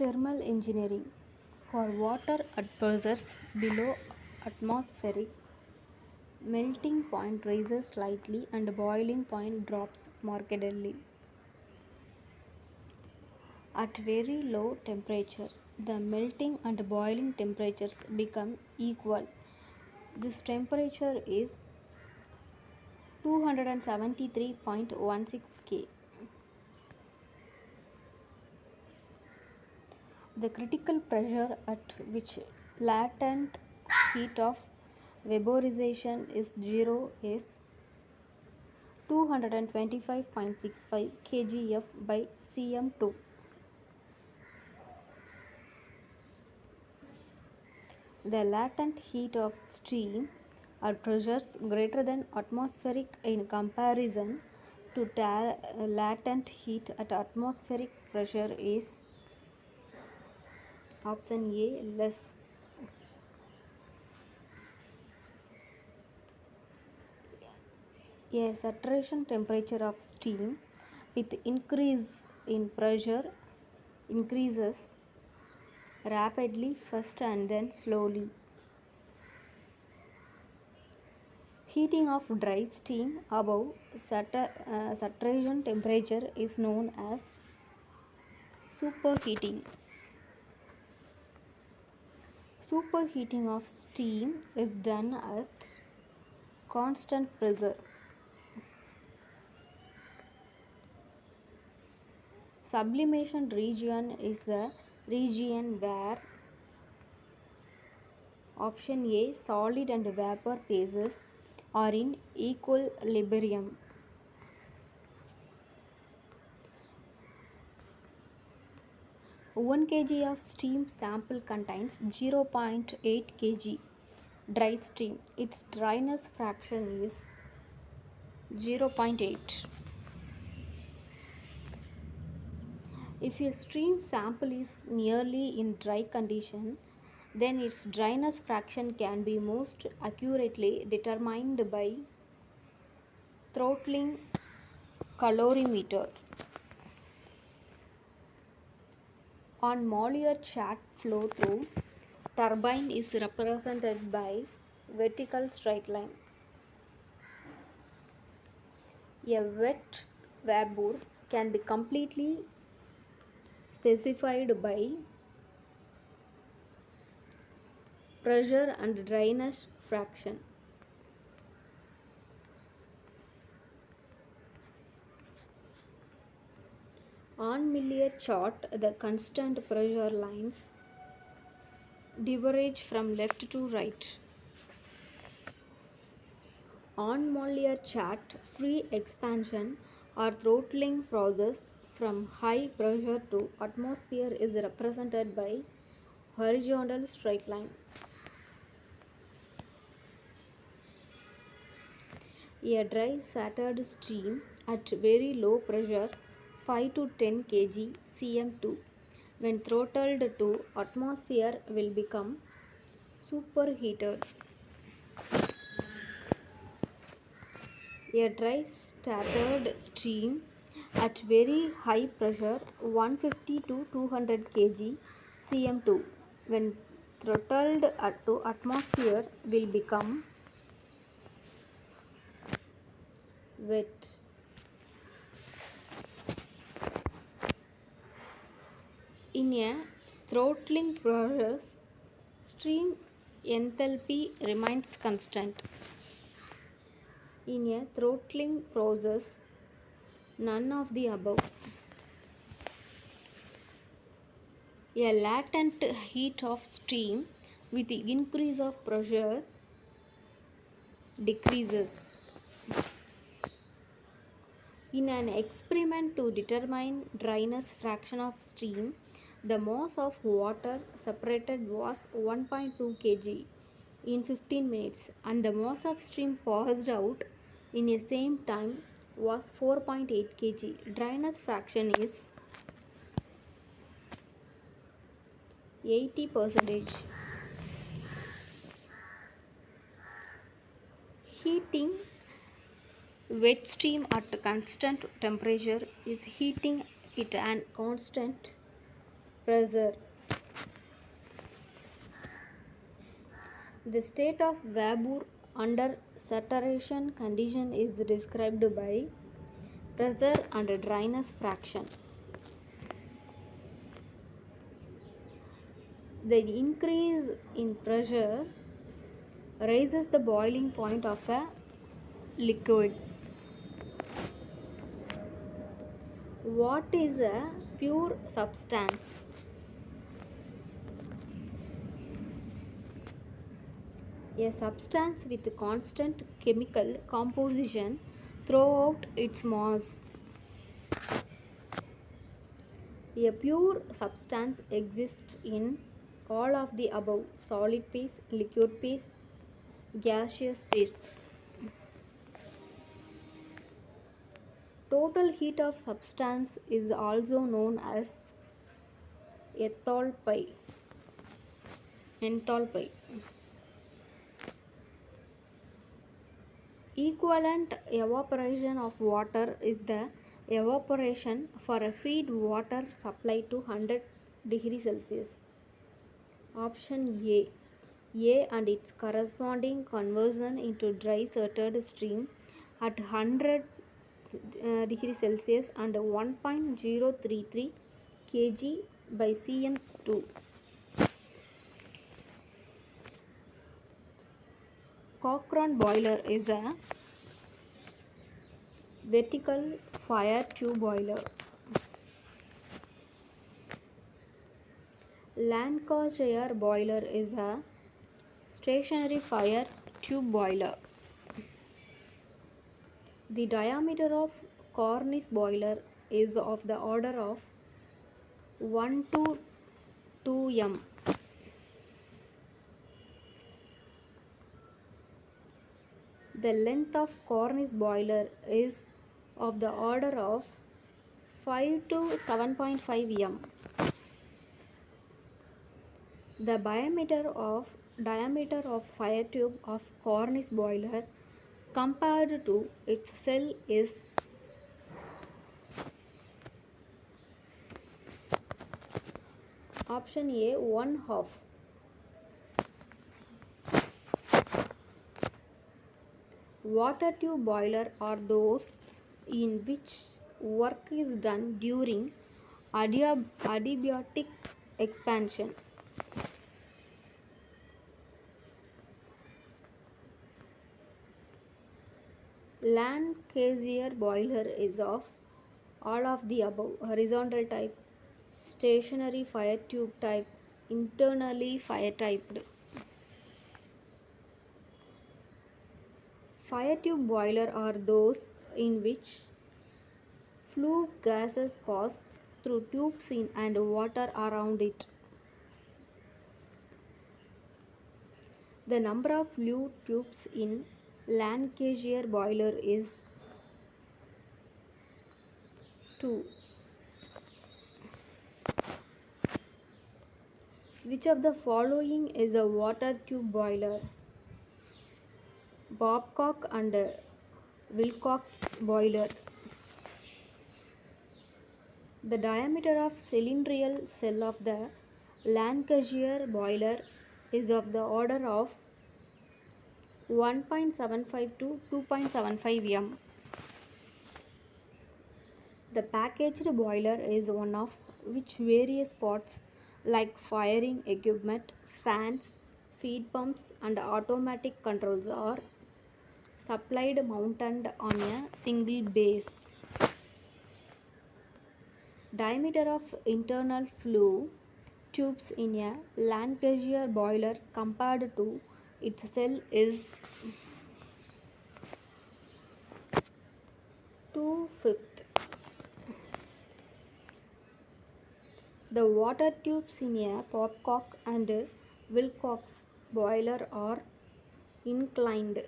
Thermal engineering. For water at pressures below atmospheric, melting point rises slightly and boiling point drops markedly. At very low temperature, the melting and boiling temperatures become equal. This temperature is 273.16 K. The critical pressure at which latent heat of vaporization is zero is 225.65 kgf by cm2. The latent heat of steam at pressures greater than atmospheric in comparison to latent heat at atmospheric pressure is option A less. A saturation temperature of steam with increase in pressure increases rapidly first and then slowly. Heating of dry steam above saturation temperature is known as superheating. Superheating of steam is done at constant pressure. Sublimation region is the region where option A solid and vapor phases are in equilibrium. One kg of steam sample contains 0.8 kg dry steam. Its dryness fraction is 0.8. If a steam sample is nearly in dry condition, then its dryness fraction can be most accurately determined by throttling calorimeter. On Mollier chart, flow through turbine is represented by vertical straight line. A wet vapor can be completely specified by pressure and dryness fraction. On Mollier chart, the constant pressure lines diverge from left to right. On Mollier chart, free expansion or throttling process from high pressure to atmosphere is represented by horizontal straight line. A dry scattered stream at very low pressure 5 to 10 kg cm2 when throttled to atmosphere will become superheated. A dry scattered stream at very high pressure 150 to 200 kg cm2 when throttled to atmosphere will become wet. In a throttling process, stream enthalpy remains constant. In a throttling process, none of the above. A latent heat of steam with the increase of pressure decreases. In an experiment to determine dryness fraction of steam, the mass of water separated was 1.2 kg in 15 minutes and the mass of steam passed out in the same time was 4.8 kg. Dryness fraction is 80%. Heating wet steam at constant temperature is heating it at constant Pressure. The state of vapor under saturation condition is described by pressure and dryness fraction. The increase in pressure raises the boiling point of a liquid. What is a pure substance? A substance with constant chemical composition throughout its mass. A pure substance exists in all of the above: solid phase, liquid phase, gaseous phase. Total heat of substance is also known as enthalpy. Enthalpy. Equivalent evaporation of water is the evaporation for a feed water supply to 100 degrees Celsius. Option A. A and its corresponding conversion into dry certain stream at 100 degrees Celsius and 1.033 kg by cm2. Cochrane boiler is a vertical fire tube boiler. Lancashire boiler is a stationary fire tube boiler. The diameter of cornice boiler is of the order of 1 to 2 m. The length of cornice boiler is of the order of 5 to 7.5 m. The diameter of fire tube of cornice boiler compared to its cell is option A 1/2. Water tube boiler are those in which work is done during adiabatic expansion. Lancashire boiler is of all of the above: horizontal type, stationary fire tube type, internally fire typed. Fire tube boiler are those in which flue gases pass through tubes in and water around it. The number of flue tubes in Lancashire boiler is 2. Which of the following is a water tube boiler? Babcock and Wilcox boiler. The diameter of cylindrical cell of the Lancashire boiler is of the order of 1.75 to 2.75 m. The packaged boiler is one of which various parts like firing equipment, fans, feed pumps and automatic controls are supplied mounted on a single base. Diameter of internal flue tubes in a Lancashire boiler compared to its cell is 2/5. The water tubes in a Babcock and Wilcox boiler are inclined.